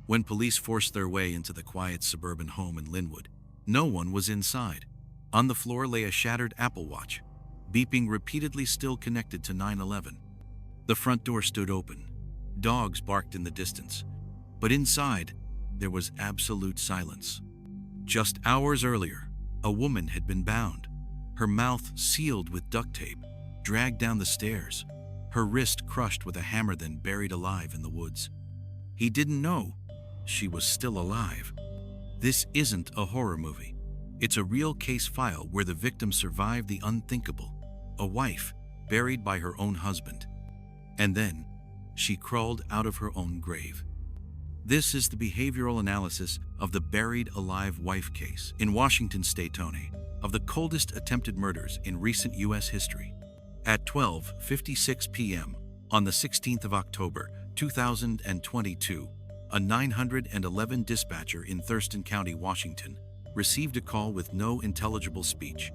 When police forced their way into the quiet suburban home in Linwood, no one was inside. On the floor lay a shattered Apple Watch, beeping repeatedly, still connected to 9/11. The front door stood open. Dogs barked in the distance. But inside, there was absolute silence. Just hours earlier, a woman had been bound, her mouth sealed with duct tape, dragged down the stairs, her wrist crushed with a hammer, then buried alive in the woods. He didn't know she was still alive. This isn't a horror movie. It's a real case file where the victim survived the unthinkable. A wife buried by her own husband. And then she crawled out of her own grave. This is the behavioral analysis of the buried alive wife case in Washington state, Tony, of the coldest attempted murders in recent U.S. history. At 12:56 p.m. on the 16th of October, 2022, a 911 dispatcher in Thurston County, Washington, received a call with no intelligible speech.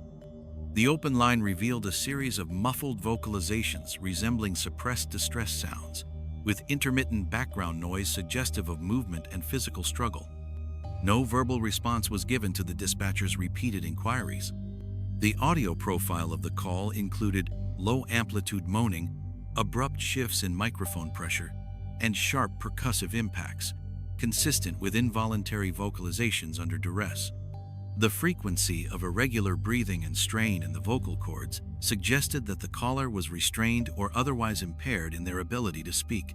The open line revealed a series of muffled vocalizations resembling suppressed distress sounds, with intermittent background noise suggestive of movement and physical struggle. No verbal response was given to the dispatcher's repeated inquiries. The audio profile of the call included low-amplitude moaning, abrupt shifts in microphone pressure, and sharp percussive impacts, consistent with involuntary vocalizations under duress. The frequency of irregular breathing and strain in the vocal cords suggested that the caller was restrained or otherwise impaired in their ability to speak.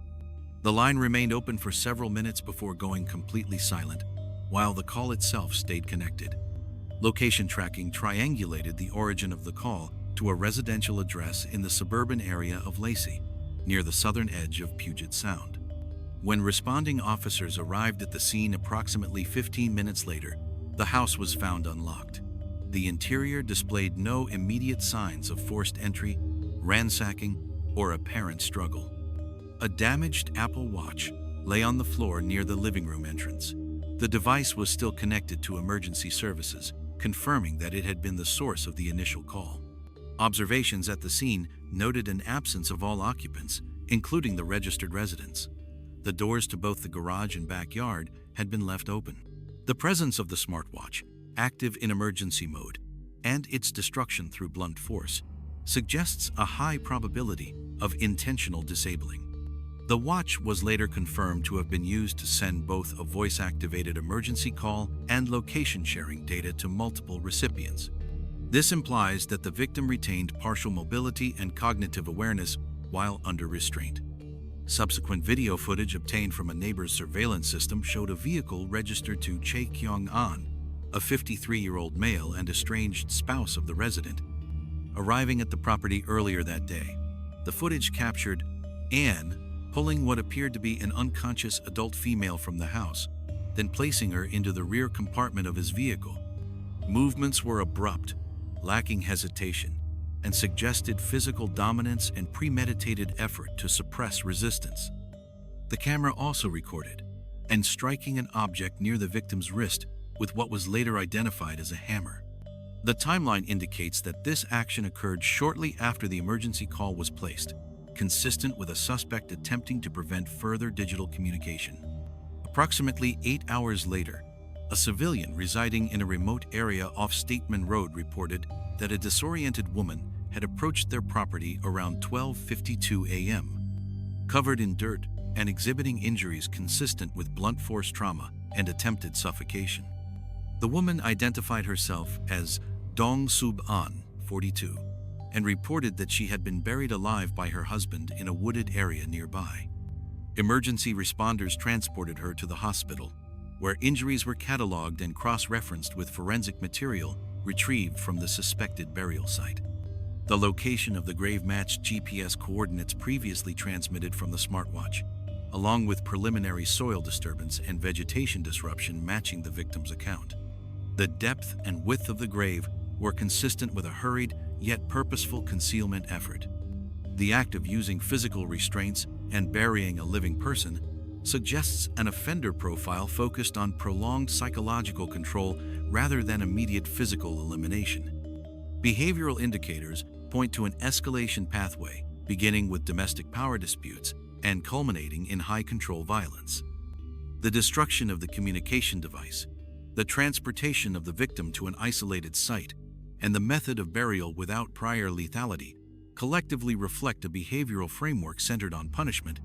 The line remained open for several minutes before going completely silent, while the call itself stayed connected. Location tracking triangulated the origin of the call to a residential address in the suburban area of Lacey, near the southern edge of Puget Sound. When responding officers arrived at the scene approximately 15 minutes later, the house was found unlocked. The interior displayed no immediate signs of forced entry, ransacking, or apparent struggle. A damaged Apple Watch lay on the floor near the living room entrance. The device was still connected to emergency services, confirming that it had been the source of the initial call. Observations at the scene noted an absence of all occupants, including the registered residents. The doors to both the garage and backyard had been left open. The presence of the smartwatch, active in emergency mode, and its destruction through blunt force suggests a high probability of intentional disabling. The watch was later confirmed to have been used to send both a voice-activated emergency call and location-sharing data to multiple recipients. This implies that the victim retained partial mobility and cognitive awareness while under restraint. Subsequent video footage obtained from a neighbor's surveillance system showed a vehicle registered to Chae Kyong An, a 53-year-old male and estranged spouse of the resident, arriving at the property earlier that day. The footage captured Anne pulling what appeared to be an unconscious adult female from the house, then placing her into the rear compartment of his vehicle. Movements were abrupt, lacking hesitation, and suggested physical dominance and premeditated effort to suppress resistance. The camera also recorded Anne striking an object near the victim's wrist with what was later identified as a hammer. The timeline indicates that this action occurred shortly after the emergency call was placed, consistent with a suspect attempting to prevent further digital communication. Approximately 8 hours later, a civilian residing in a remote area off Stateman Road reported that a disoriented woman had approached their property around 12:52 a.m., covered in dirt and exhibiting injuries consistent with blunt force trauma and attempted suffocation. The woman identified herself as Dong Sub-an, 42, and reported that she had been buried alive by her husband in a wooded area nearby. Emergency responders transported her to the hospital, where injuries were cataloged and cross-referenced with forensic material retrieved from the suspected burial site. The location of the grave matched GPS coordinates previously transmitted from the smartwatch, along with preliminary soil disturbance and vegetation disruption matching the victim's account. The depth and width of the grave were consistent with a hurried yet purposeful concealment effort. The act of using physical restraints and burying a living person suggests an offender profile focused on prolonged psychological control rather than immediate physical elimination. Behavioral indicators point to an escalation pathway, beginning with domestic power disputes and culminating in high-control violence. The destruction of the communication device, the transportation of the victim to an isolated site, and the method of burial without prior lethality collectively reflect a behavioral framework centered on punishment,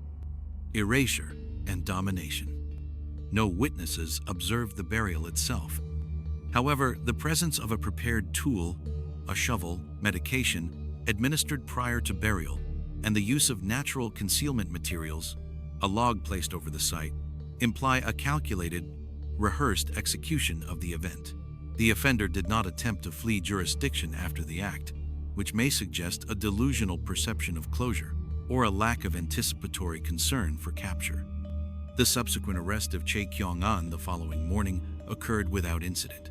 erasure, and domination. No witnesses observed the burial itself. However, the presence of a prepared tool, a shovel, medication, administered prior to burial, and the use of natural concealment materials, a log placed over the site, imply a calculated, rehearsed execution of the event. The offender did not attempt to flee jurisdiction after the act, which may suggest a delusional perception of closure or a lack of anticipatory concern for capture. The subsequent arrest of Chae Kyong An the following morning occurred without incident.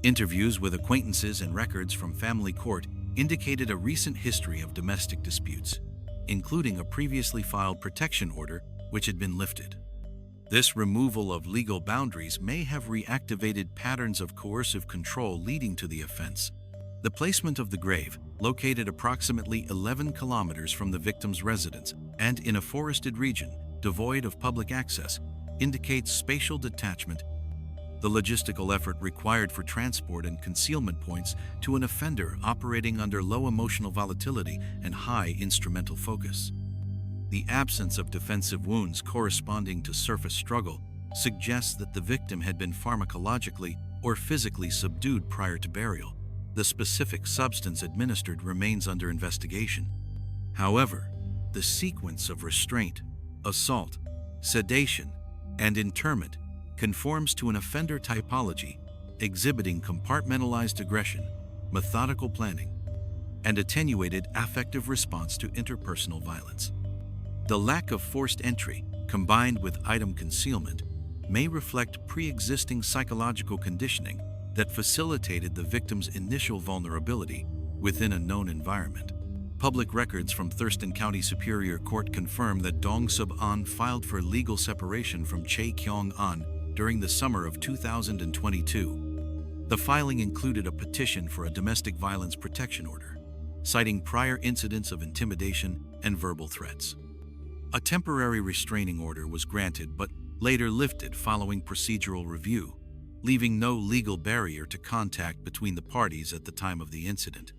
Interviews with acquaintances and records from family court indicated a recent history of domestic disputes, including a previously filed protection order which had been lifted. This removal of legal boundaries may have reactivated patterns of coercive control leading to the offense. The placement of the grave, located approximately 11 kilometers from the victim's residence and in a forested region devoid of public access, indicates spatial detachment. The logistical effort required for transport and concealment points to an offender operating under low emotional volatility and high instrumental focus. The absence of defensive wounds corresponding to surface struggle suggests that the victim had been pharmacologically or physically subdued prior to burial. The specific substance administered remains under investigation. However, the sequence of restraint, assault, sedation, and interment conforms to an offender typology exhibiting compartmentalized aggression, methodical planning, and attenuated affective response to interpersonal violence. The lack of forced entry, combined with item concealment, may reflect pre-existing psychological conditioning that facilitated the victim's initial vulnerability within a known environment. Public records from Thurston County Superior Court confirm that Dong Sub-an filed for legal separation from Chae Kyong An during the summer of 2022. The filing included a petition for a domestic violence protection order, citing prior incidents of intimidation and verbal threats. A temporary restraining order was granted but later lifted following procedural review, leaving no legal barrier to contact between the parties at the time of the incident.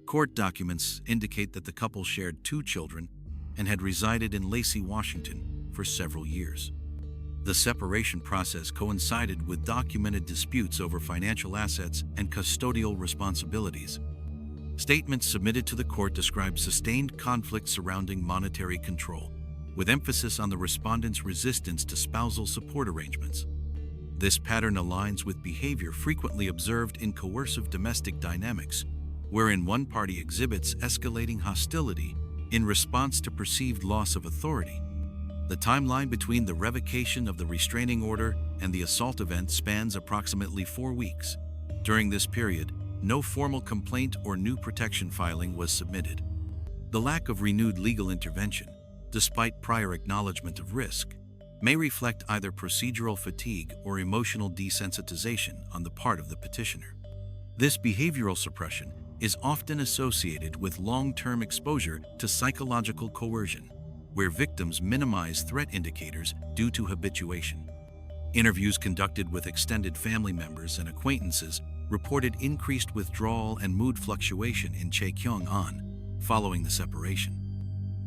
Court documents indicate that the couple shared 2 children and had resided in Lacey, Washington for several years. The separation process coincided with documented disputes over financial assets and custodial responsibilities. Statements submitted to the court describe sustained conflict surrounding monetary control, with emphasis on the respondent's resistance to spousal support arrangements. This pattern aligns with behavior frequently observed in coercive domestic dynamics, wherein one party exhibits escalating hostility in response to perceived loss of authority. The timeline between the revocation of the restraining order and the assault event spans approximately 4 weeks. During this period, no formal complaint or new protection filing was submitted. The lack of renewed legal intervention, despite prior acknowledgement of risk, may reflect either procedural fatigue or emotional desensitization on the part of the petitioner. This behavioral suppression is often associated with long-term exposure to psychological coercion, where victims minimize threat indicators due to habituation. Interviews conducted with extended family members and acquaintances reported increased withdrawal and mood fluctuation in Chae Kyong An following the separation.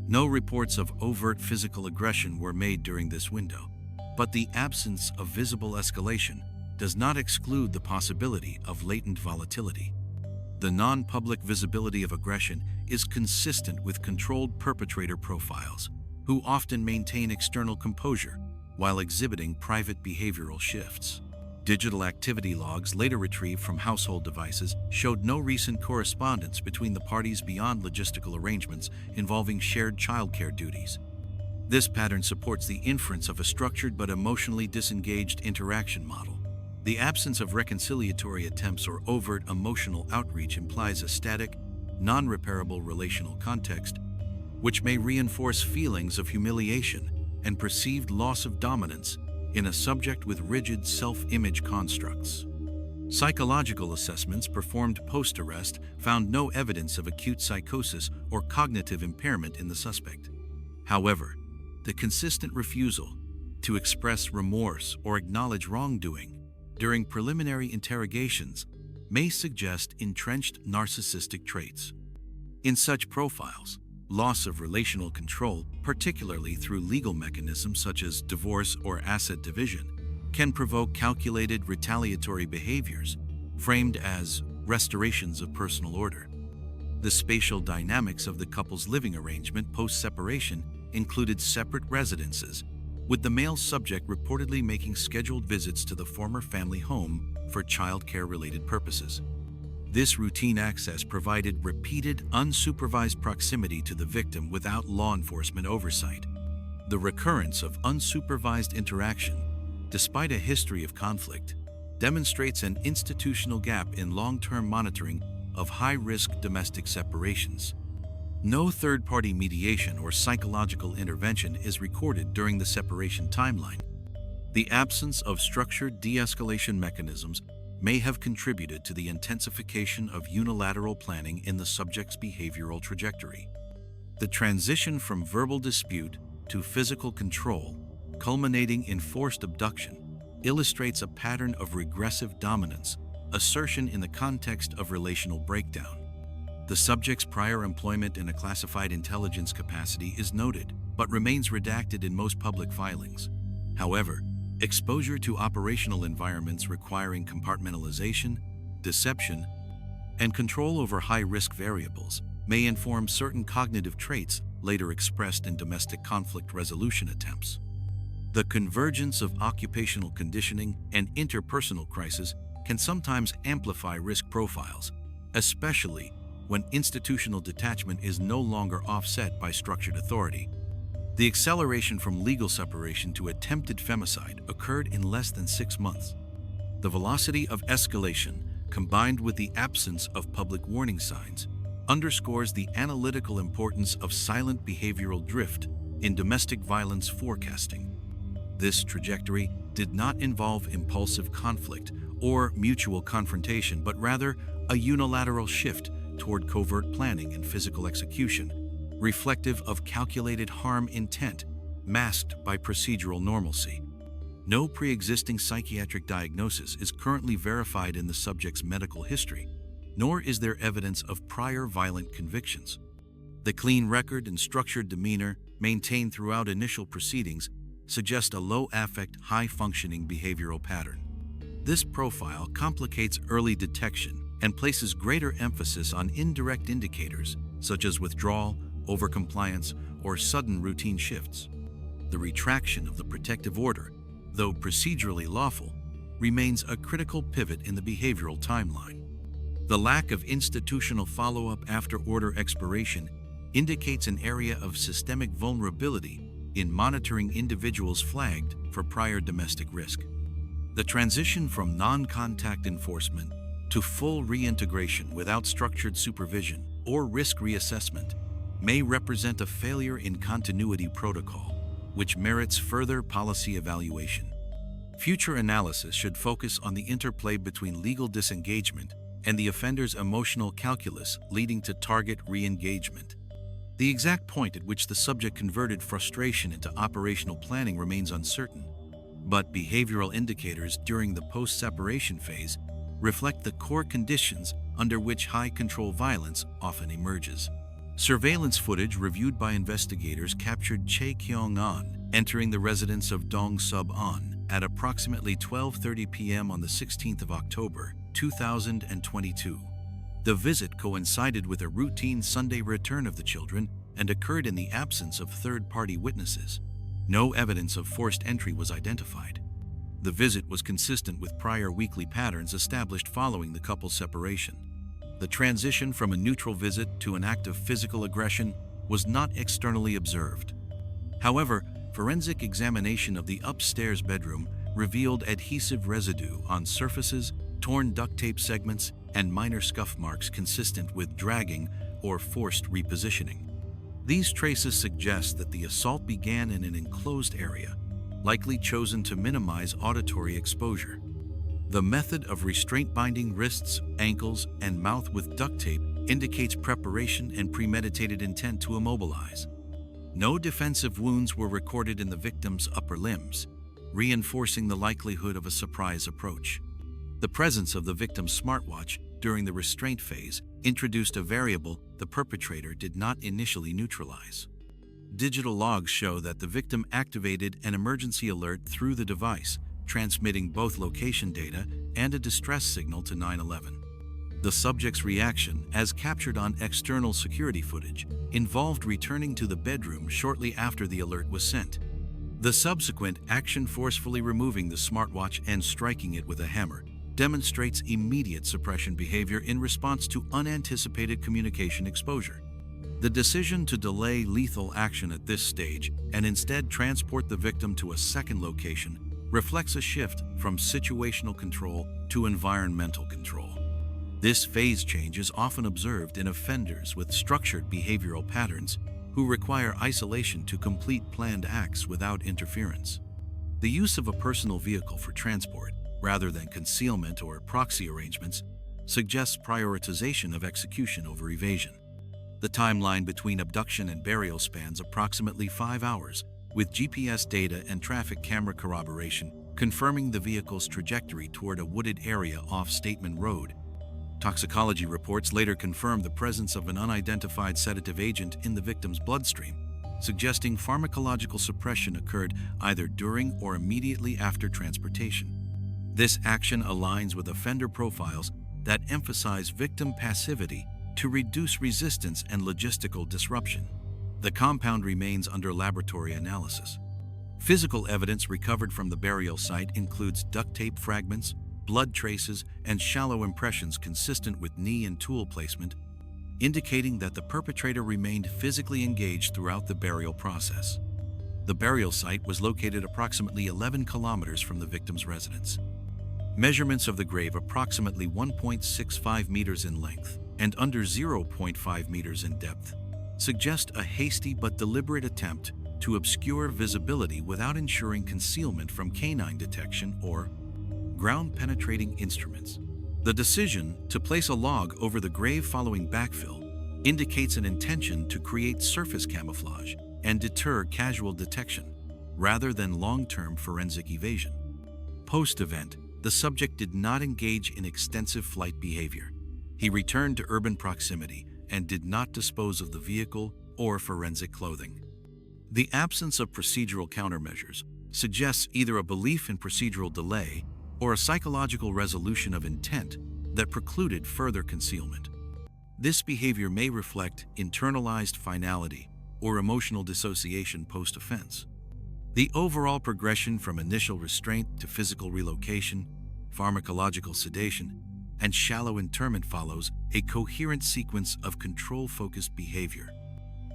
No reports of overt physical aggression were made during this window, but the absence of visible escalation does not exclude the possibility of latent volatility. The non-public visibility of aggression is consistent with controlled perpetrator profiles, who often maintain external composure while exhibiting private behavioral shifts. Digital activity logs later retrieved from household devices showed no recent correspondence between the parties beyond logistical arrangements involving shared childcare duties. This pattern supports the inference of a structured but emotionally disengaged interaction model. The absence of reconciliatory attempts or overt emotional outreach implies a static, non-repairable relational context, which may reinforce feelings of humiliation and perceived loss of dominance in a subject with rigid self-image constructs. Psychological assessments performed post-arrest found no evidence of acute psychosis or cognitive impairment in the suspect. However, the consistent refusal, to express remorse or acknowledge wrongdoing during preliminary interrogations may suggest entrenched narcissistic traits. In such profiles, loss of relational control, particularly through legal mechanisms such as divorce or asset division, can provoke calculated retaliatory behaviors framed as restorations of personal order. The spatial dynamics of the couple's living arrangement post-separation included separate residences, with the male subject reportedly making scheduled visits to the former family home for child-care-related purposes. This routine access provided repeated, unsupervised proximity to the victim without law enforcement oversight. The recurrence of unsupervised interaction, despite a history of conflict, demonstrates an institutional gap in long-term monitoring of high-risk domestic separations. No third-party mediation or psychological intervention is recorded during the separation timeline. The absence of structured de-escalation mechanisms may have contributed to the intensification of unilateral planning in the subject's behavioral trajectory. The transition from verbal dispute to physical control, culminating in forced abduction, illustrates a pattern of regressive dominance, assertion in the context of relational breakdown. The subject's prior employment in a classified intelligence capacity is noted, but remains redacted in most public filings. However, exposure to operational environments requiring compartmentalization, deception, and control over high-risk variables may inform certain cognitive traits later expressed in domestic conflict resolution attempts. The convergence of occupational conditioning and interpersonal crisis can sometimes amplify risk profiles, especially when institutional detachment is no longer offset by structured authority. The acceleration from legal separation to attempted femicide occurred in less than 6 months. The velocity of escalation, combined with the absence of public warning signs, underscores the analytical importance of silent behavioral drift in domestic violence forecasting. This trajectory did not involve impulsive conflict or mutual confrontation, but rather a unilateral shift toward covert planning and physical execution, reflective of calculated harm intent masked by procedural normalcy. No pre-existing psychiatric diagnosis is currently verified in the subject's medical history, nor is there evidence of prior violent convictions. The clean record and structured demeanor maintained throughout initial proceedings suggest a low-affect, high-functioning behavioral pattern. This profile complicates early detection and places greater emphasis on indirect indicators such as withdrawal, overcompliance, or sudden routine shifts. The retraction of the protective order, though procedurally lawful, remains a critical pivot in the behavioral timeline. The lack of institutional follow-up after order expiration indicates an area of systemic vulnerability in monitoring individuals flagged for prior domestic risk. The transition from non-contact enforcement to full reintegration without structured supervision or risk reassessment may represent a failure in continuity protocol, which merits further policy evaluation. Future analysis should focus on the interplay between legal disengagement and the offender's emotional calculus leading to target re-engagement. The exact point at which the subject converted frustration into operational planning remains uncertain, but behavioral indicators during the post-separation phase reflect the core conditions under which high-control violence often emerges. Surveillance footage reviewed by investigators captured Chae Kyong An entering the residence of Dong Sub-an at approximately 12:30 p.m. on the 16th of October, 2022. The visit coincided with a routine Sunday return of the children and occurred in the absence of third-party witnesses. No evidence of forced entry was identified. The visit was consistent with prior weekly patterns established following the couple's separation. The transition from a neutral visit to an act of physical aggression was not externally observed. However, forensic examination of the upstairs bedroom revealed adhesive residue on surfaces, torn duct tape segments, and minor scuff marks consistent with dragging or forced repositioning. These traces suggest that the assault began in an enclosed area, likely chosen to minimize auditory exposure. The method of restraint binding wrists, ankles, and mouth with duct tape indicates preparation and premeditated intent to immobilize. No defensive wounds were recorded in the victim's upper limbs, reinforcing the likelihood of a surprise approach. The presence of the victim's smartwatch during the restraint phase introduced a variable the perpetrator did not initially neutralize. Digital logs show that the victim activated an emergency alert through the device, transmitting both location data and a distress signal to 911. The subject's reaction, as captured on external security footage, involved returning to the bedroom shortly after the alert was sent. The subsequent action, forcefully removing the smartwatch and striking it with a hammer, demonstrates immediate suppression behavior in response to unanticipated communication exposure. The decision to delay lethal action at this stage and instead transport the victim to a second location reflects a shift from situational control to environmental control. This phase change is often observed in offenders with structured behavioral patterns who require isolation to complete planned acts without interference. The use of a personal vehicle for transport, rather than concealment or proxy arrangements, suggests prioritization of execution over evasion. The timeline between abduction and burial spans approximately 5 hours, with GPS data and traffic camera corroboration confirming the vehicle's trajectory toward a wooded area off Stateman Road. Toxicology reports later confirmed the presence of an unidentified sedative agent in the victim's bloodstream, suggesting pharmacological suppression occurred either during or immediately after transportation. This action aligns with offender profiles that emphasize victim passivity to reduce resistance and logistical disruption. The compound remains under laboratory analysis. Physical evidence recovered from the burial site includes duct tape fragments, blood traces, and shallow impressions consistent with knee and tool placement, indicating that the perpetrator remained physically engaged throughout the burial process. The burial site was located approximately 11 kilometers from the victim's residence. Measurements of the grave, approximately 1.65 meters in length and under 0.5 meters in depth, suggest a hasty but deliberate attempt to obscure visibility without ensuring concealment from canine detection or ground-penetrating instruments. The decision to place a log over the grave following backfill indicates an intention to create surface camouflage and deter casual detection, rather than long-term forensic evasion. Post-event, the subject did not engage in extensive flight behavior. He returned to urban proximity and did not dispose of the vehicle or forensic clothing. The absence of procedural countermeasures suggests either a belief in procedural delay or a psychological resolution of intent that precluded further concealment. This behavior may reflect internalized finality or emotional dissociation post-offense. The overall progression from initial restraint to physical relocation, pharmacological sedation, and shallow interment follows a coherent sequence of control-focused behavior.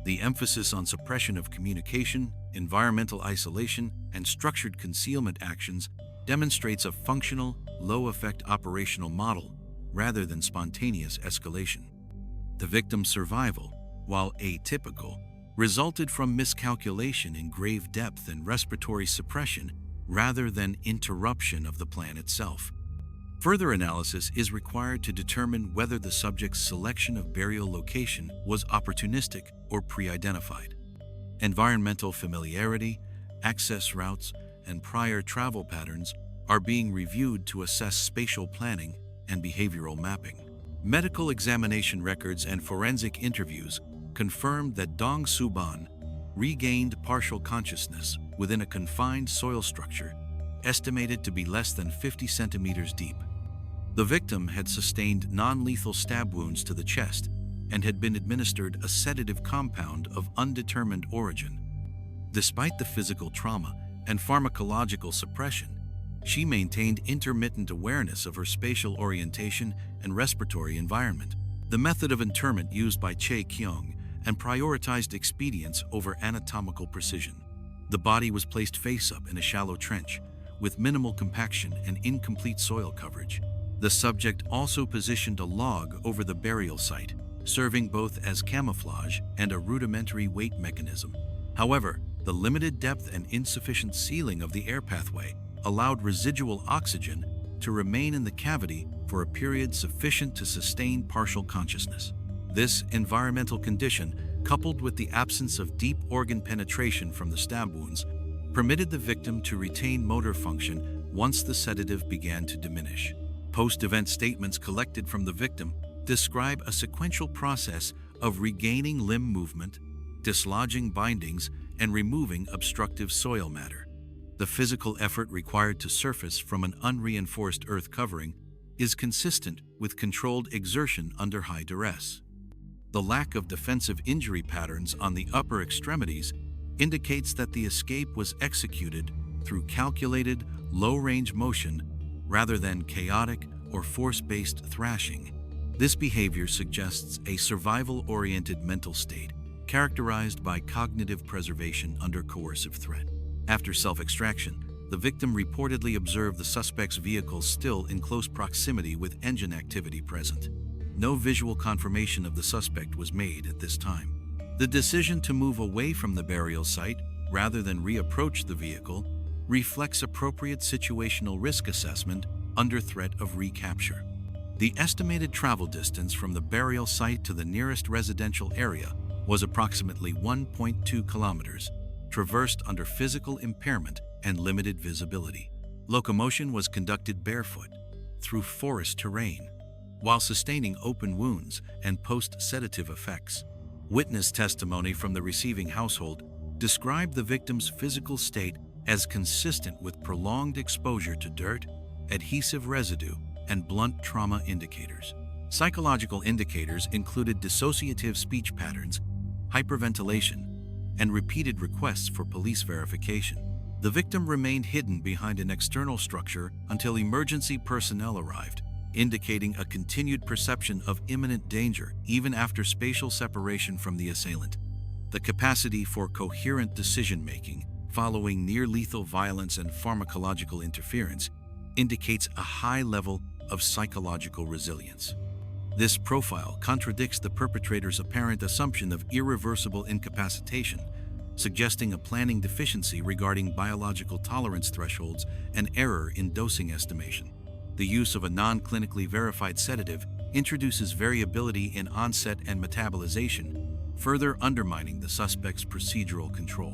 The emphasis on suppression of communication, environmental isolation, and structured concealment actions demonstrates a functional, low-effect operational model rather than spontaneous escalation. The victim's survival, while atypical, resulted from miscalculation in grave depth and respiratory suppression rather than interruption of the plan itself. Further analysis is required to determine whether the subject's selection of burial location was opportunistic or pre-identified. Environmental familiarity, access routes, and prior travel patterns are being reviewed to assess spatial planning and behavioral mapping. Medical examination records and forensic interviews confirmed that Dong Suban regained partial consciousness within a confined soil structure estimated to be less than 50 centimeters deep. The victim had sustained non-lethal stab wounds to the chest and had been administered a sedative compound of undetermined origin. Despite the physical trauma and pharmacological suppression, she maintained intermittent awareness of her spatial orientation and respiratory environment. The method of interment used by Chae Kyong An prioritized expedience over anatomical precision. The body was placed face-up in a shallow trench, with minimal compaction and incomplete soil coverage. The subject also positioned a log over the burial site, serving both as camouflage and a rudimentary weight mechanism. However, the limited depth and insufficient sealing of the air pathway allowed residual oxygen to remain in the cavity for a period sufficient to sustain partial consciousness. This environmental condition, coupled with the absence of deep organ penetration from the stab wounds, permitted the victim to retain motor function once the sedative began to diminish. Post-event statements collected from the victim describe a sequential process of regaining limb movement, dislodging bindings, and removing obstructive soil matter. The physical effort required to surface from an unreinforced earth covering is consistent with controlled exertion under high duress. The lack of defensive injury patterns on the upper extremities indicates that the escape was executed through calculated, low-range motion rather than chaotic or force-based thrashing. This behavior suggests a survival-oriented mental state characterized by cognitive preservation under coercive threat. After self-extraction, the victim reportedly observed the suspect's vehicle still in close proximity with engine activity present. No visual confirmation of the suspect was made at this time. The decision to move away from the burial site rather than reapproach the vehicle reflects appropriate situational risk assessment under threat of recapture. The estimated travel distance from the burial site to the nearest residential area was approximately 1.2 kilometers, traversed under physical impairment and limited visibility. Locomotion was conducted barefoot through forest terrain, while sustaining open wounds and post-sedative effects. Witness testimony from the receiving household described the victim's physical state as consistent with prolonged exposure to dirt, adhesive residue, and blunt trauma indicators. Psychological indicators included dissociative speech patterns, hyperventilation, and repeated requests for police verification. The victim remained hidden behind an external structure until emergency personnel arrived, indicating a continued perception of imminent danger even after spatial separation from the assailant. The capacity for coherent decision-making following near-lethal violence and pharmacological interference indicates a high level of psychological resilience. This profile contradicts the perpetrator's apparent assumption of irreversible incapacitation, suggesting a planning deficiency regarding biological tolerance thresholds and error in dosing estimation. The use of a non-clinically verified sedative introduces variability in onset and metabolization, further undermining the suspect's procedural control.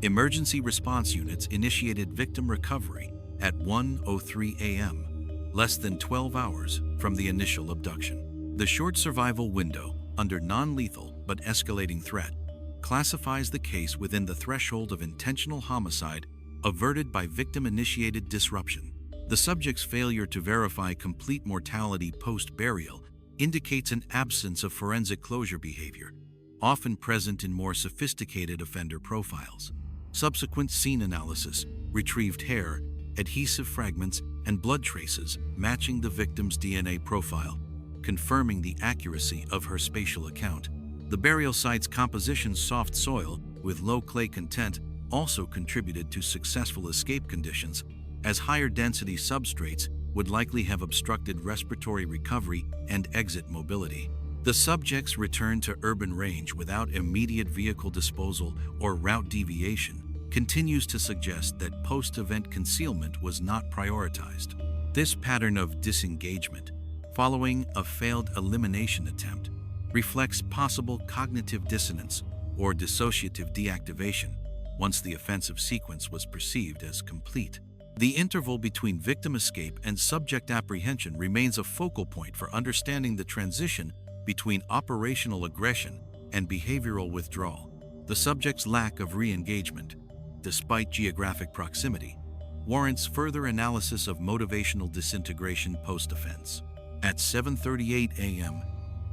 Emergency response units initiated victim recovery at 1:03 a.m., less than 12 hours from the initial abduction. The short survival window under non-lethal but escalating threat classifies the case within the threshold of intentional homicide averted by victim-initiated disruption. The subject's failure to verify complete mortality post-burial indicates an absence of forensic closure behavior, often present in more sophisticated offender profiles. Subsequent scene analysis retrieved hair, adhesive fragments, and blood traces matching the victim's DNA profile, confirming the accuracy of her spatial account. The burial site's composition, soft soil with low clay content, also contributed to successful escape conditions, as higher density substrates would likely have obstructed respiratory recovery and exit mobility. The subject's return to urban range without immediate vehicle disposal or route deviation continues to suggest that post-event concealment was not prioritized. This pattern of disengagement, following a failed elimination attempt, reflects possible cognitive dissonance or dissociative deactivation once the offensive sequence was perceived as complete. The interval between victim escape and subject apprehension remains a focal point for understanding the transition between operational aggression and behavioral withdrawal. The subject's lack of re-engagement, despite geographic proximity, warrants further analysis of motivational disintegration post-offense. At 7:38 a.m.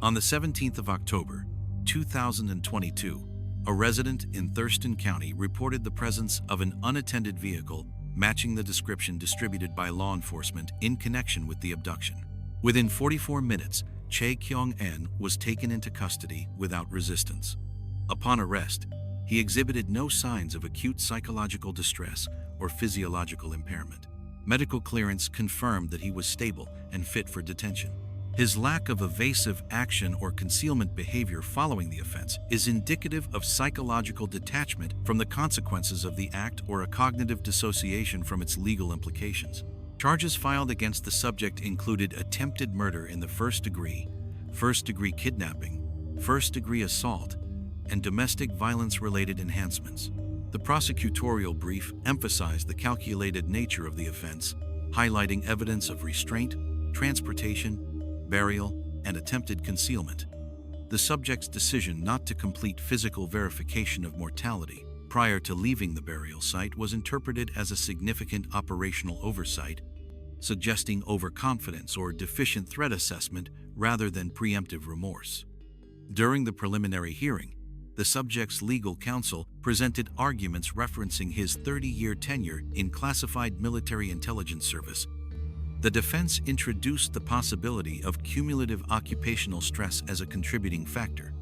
on the 17th of October, 2022, a resident in Thurston County reported the presence of an unattended vehicle matching the description distributed by law enforcement in connection with the abduction. Within 44 minutes, Chae Kyong An was taken into custody without resistance. Upon arrest, he exhibited no signs of acute psychological distress or physiological impairment. Medical clearance confirmed that he was stable and fit for detention. His lack of evasive action or concealment behavior following the offense is indicative of psychological detachment from the consequences of the act or a cognitive dissociation from its legal implications. Charges filed against the subject included attempted murder in the first-degree kidnapping, first-degree assault, and domestic violence-related enhancements. The prosecutorial brief emphasized the calculated nature of the offense, highlighting evidence of restraint, transportation, burial, and attempted concealment. The subject's decision not to complete physical verification of mortality prior to leaving the burial site was interpreted as a significant operational oversight, suggesting overconfidence or deficient threat assessment rather than preemptive remorse. During the preliminary hearing, the subject's legal counsel presented arguments referencing his 30-year tenure in classified military intelligence service. The defense introduced the possibility of cumulative occupational stress as a contributing factor.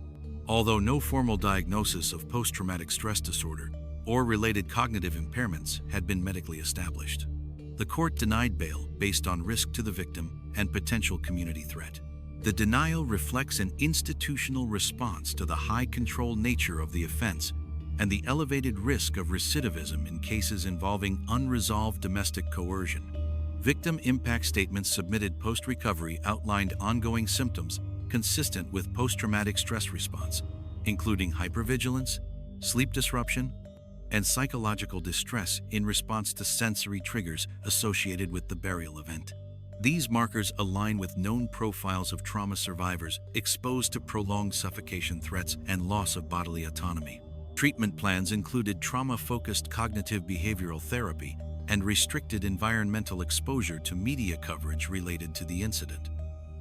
Although no formal diagnosis of post-traumatic stress disorder or related cognitive impairments had been medically established, the court denied bail based on risk to the victim and potential community threat. The denial reflects an institutional response to the high-control nature of the offense and the elevated risk of recidivism in cases involving unresolved domestic coercion. Victim impact statements submitted post-recovery outlined ongoing symptoms consistent with post-traumatic stress response, including hypervigilance, sleep disruption, and psychological distress in response to sensory triggers associated with the burial event. These markers align with known profiles of trauma survivors exposed to prolonged suffocation threats and loss of bodily autonomy. Treatment plans included trauma-focused cognitive behavioral therapy and restricted environmental exposure to media coverage related to the incident.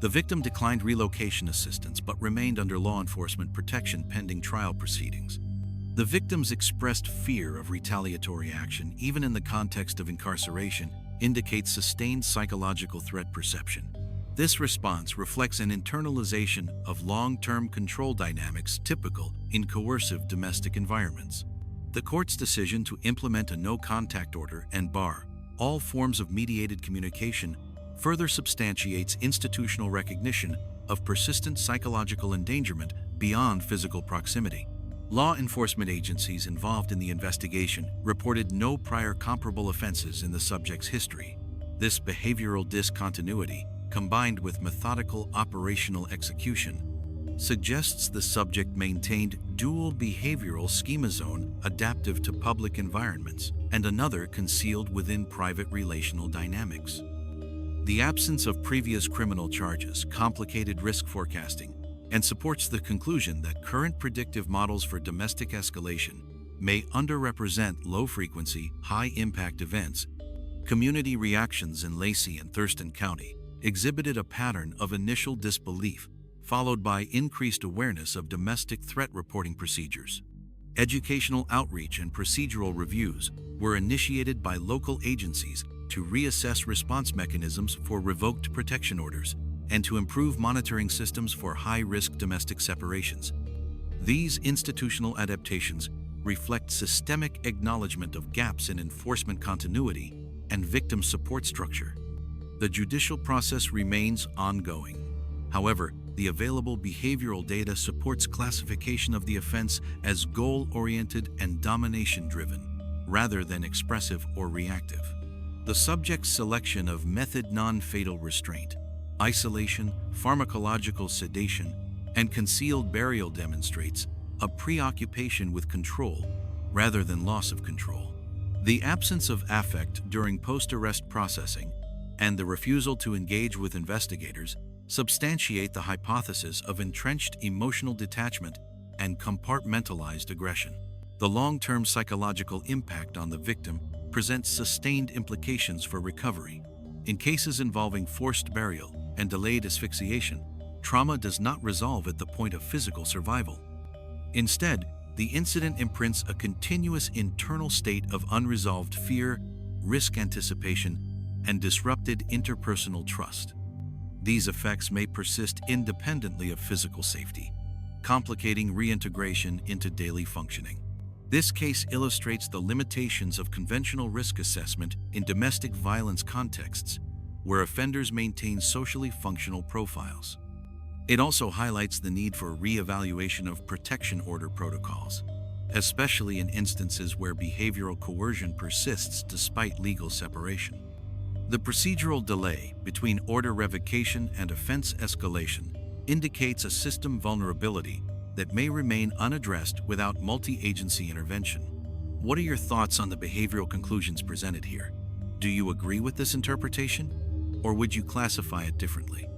The victim declined relocation assistance but remained under law enforcement protection pending trial proceedings. The victims expressed fear of retaliatory action, even in the context of incarceration, indicates sustained psychological threat perception. This response reflects an internalization of long-term control dynamics typical in coercive domestic environments. The court's decision to implement a no-contact order and bar all forms of mediated communication further substantiates institutional recognition of persistent psychological endangerment beyond physical proximity. Law enforcement agencies involved in the investigation reported no prior comparable offenses in the subject's history. This behavioral discontinuity, combined with methodical operational execution, suggests the subject maintained dual behavioral schema zone adaptive to public environments and another concealed within private relational dynamics. The absence of previous criminal charges complicated risk forecasting and supports the conclusion that current predictive models for domestic escalation may underrepresent low-frequency, high-impact events. Community reactions in Lacey and Thurston County exhibited a pattern of initial disbelief, followed by increased awareness of domestic threat reporting procedures. Educational outreach and procedural reviews were initiated by local agencies to reassess response mechanisms for revoked protection orders and to improve monitoring systems for high-risk domestic separations. These institutional adaptations reflect systemic acknowledgement of gaps in enforcement continuity and victim support structure. The judicial process remains ongoing. However, the available behavioral data supports classification of the offense as goal-oriented and domination-driven, rather than expressive or reactive. The subject's selection of method non-fatal restraint, isolation, pharmacological sedation, and concealed burial demonstrates a preoccupation with control rather than loss of control. The absence of affect during post-arrest processing and the refusal to engage with investigators substantiate the hypothesis of entrenched emotional detachment and compartmentalized aggression. The long-term psychological impact on the victim presents sustained implications for recovery. In cases involving forced burial and delayed asphyxiation, trauma does not resolve at the point of physical survival. Instead, the incident imprints a continuous internal state of unresolved fear, risk anticipation, and disrupted interpersonal trust. These effects may persist independently of physical safety, complicating reintegration into daily functioning. This case illustrates the limitations of conventional risk assessment in domestic violence contexts, where offenders maintain socially functional profiles. It also highlights the need for reevaluation of protection order protocols, especially in instances where behavioral coercion persists despite legal separation. The procedural delay between order revocation and offense escalation indicates a system vulnerability that may remain unaddressed without multi-agency intervention. What are your thoughts on the behavioral conclusions presented here? Do you agree with this interpretation, or would you classify it differently?